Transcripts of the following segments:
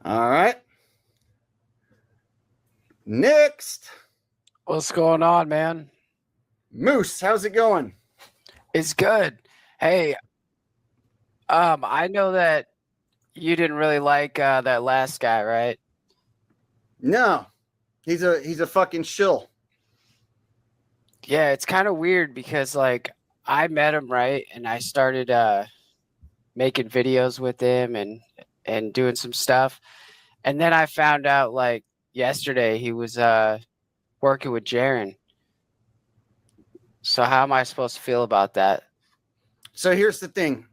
All right. Next, What's going on, man? Moose. How's it going? It's good. Hey, I know that you didn't really like that last guy, right? No, he's a fucking shill. Yeah, it's kind of weird because like I met him, right? And I started making videos with him and doing some stuff. And then I found out like yesterday he was working with Jaren. So how am I supposed to feel about that? So here's the thing.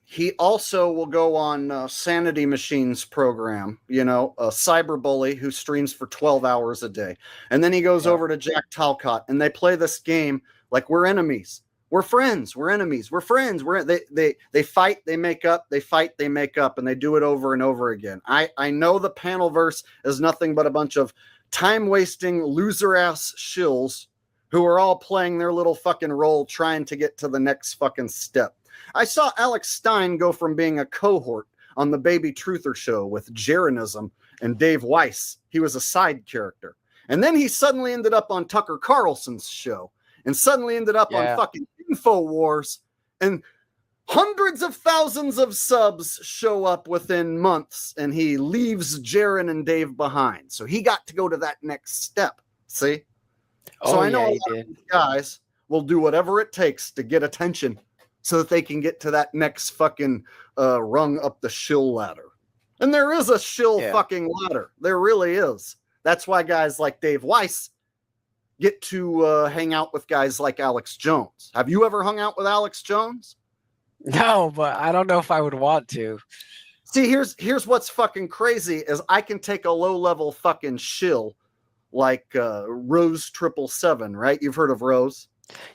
He also will go on Sanity Machine's program, a cyberbully who streams for 12 hours a day. And then he goes Yeah. over to Jack Talcott and they play this game like we're enemies. We're friends. We're enemies. We're friends. They fight, they make up, they fight, they make up, and they do it over and over again. I know the panelverse is nothing but a bunch of time-wasting, loser-ass shills who are all playing their little fucking role trying to get to the next fucking step. I saw Alex Stein go from being a cohort on the Baby Truther show with Jeranism and Dave Weiss. He was a side character. And then he suddenly ended up on Tucker Carlson's show and suddenly ended up on Yeah. fucking InfoWars. And hundreds of thousands of subs show up within months and he leaves Jaren and Dave behind. So he got to go to that next step. See? So I know yeah, a he lot did. of these guys will do whatever it takes to get attention so that they can get to that next fucking rung up the shill ladder. And there is a shill fucking ladder. There really is. That's why guys like Dave Weiss get to hang out with guys like Alex Jones. Have you ever hung out with Alex Jones? No, but I don't know if I would want to. See, here's what's fucking crazy is I can take a low-level fucking shill like Rose 777, right? You've heard of Rose?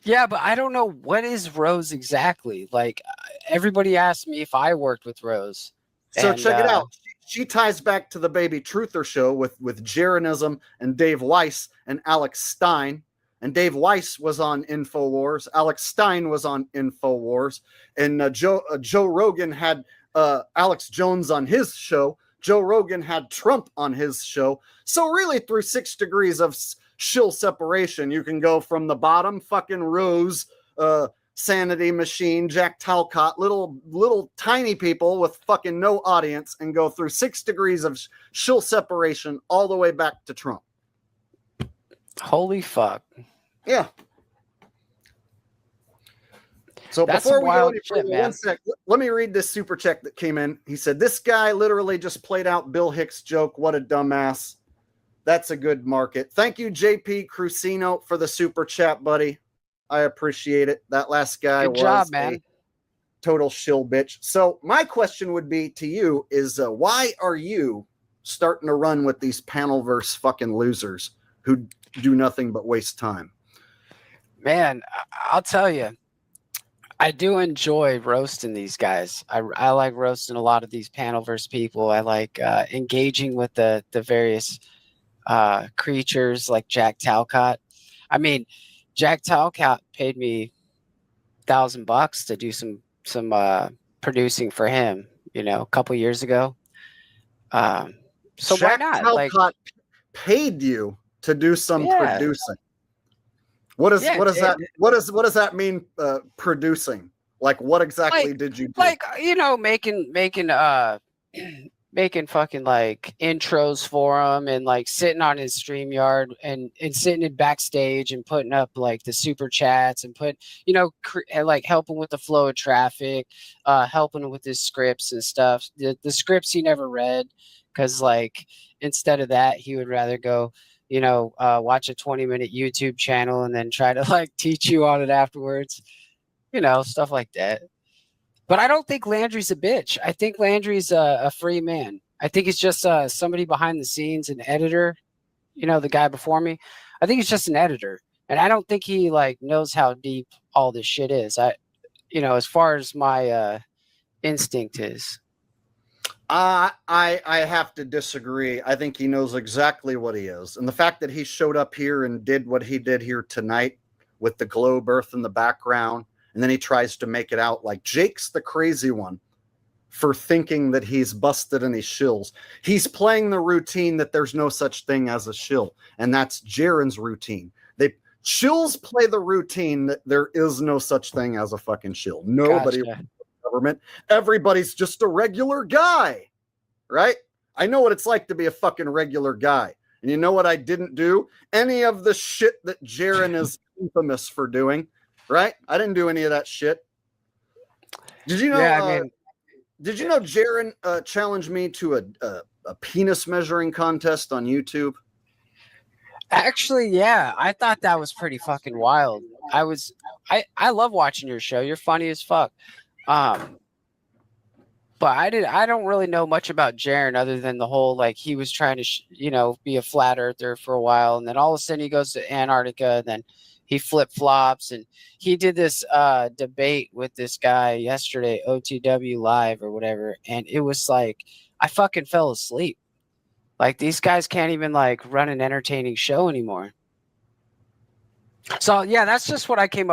Yeah, but I don't know what is Rose exactly. Like everybody asked me if I worked with Rose. So And, check it out. She ties back to the Baby Truther show with Jeranism and Dave Weiss and Alex Stein. And Dave Weiss was on InfoWars. Alex Stein was on InfoWars. And Joe Rogan had Alex Jones on his show. Joe Rogan had Trump on his show. So really, through 6 degrees of shill separation, you can go from the bottom, fucking Rose, Sanity Machine, Jack Talcott, little tiny people with fucking no audience, and go through 6 degrees of shill separation all the way back to Trump. holy fuck. Yeah. So That's before some we go wild any shit, further, man. one sec, let me read this super check that came in. He said, "This guy literally just played out Bill Hicks' joke. What a dumbass." That's a good market. Thank you, JP Crucino, for the super chat, buddy. I appreciate it. That last guy Good was job, man. a total shill bitch. So my question would be to you is why are you starting to run with these panelverse fucking losers who do nothing but waste time? Man, I'll tell you, I do enjoy roasting these guys. I like roasting a lot of these panelverse people. I like engaging with the various creatures like Jack Talcott. I mean, Jack Talcott paid me $1,000 to do some producing for him, a couple years ago. So Jack why not? Talcott paid you to do some Yeah. producing. What does that mean? Producing, like what exactly did you do? Like making fucking like intros for him and like sitting on his StreamYard and sitting in backstage and putting up like the super chats and like helping with the flow of traffic, helping with his scripts and stuff. The scripts he never read because like instead of that he would rather go watch a 20-minute YouTube channel and then try to like teach you on it afterwards, stuff like that. But I don't think Landry's a bitch. I think Landry's a free man. I think he's just somebody behind the scenes, an editor. The guy before me. I think he's just an editor, and I don't think he like knows how deep all this shit is. As far as my instinct is. I have to disagree. I think he knows exactly what he is, and the fact that he showed up here and did what he did here tonight with the globe earth in the background. And then he tries to make it out like Jake's the crazy one. for thinking that he's busted any shills. He's playing the routine that there's no such thing as a shill, and that's Jaren's routine. Shills play the routine that there is no such thing as a fucking shill. Nobody government. Everybody's just a regular guy, right? I know what it's like to be a fucking regular guy. And you know what I didn't do? Any of the shit that Jaren is infamous for doing, right? I didn't do any of that shit. Did you know? Yeah, did you know Jaren challenged me to a penis measuring contest on YouTube? Actually, yeah, I thought that was pretty fucking wild. I love watching your show. You're funny as fuck. But I don't really know much about Jaren other than the whole, like, he was trying to, be a flat earther for a while. And then all of a sudden he goes to Antarctica and then he flip flops. And he did this debate with this guy yesterday, OTW Live or whatever. And it was like, I fucking fell asleep. Like, these guys can't even, like, run an entertaining show anymore. So, yeah, that's just what I came up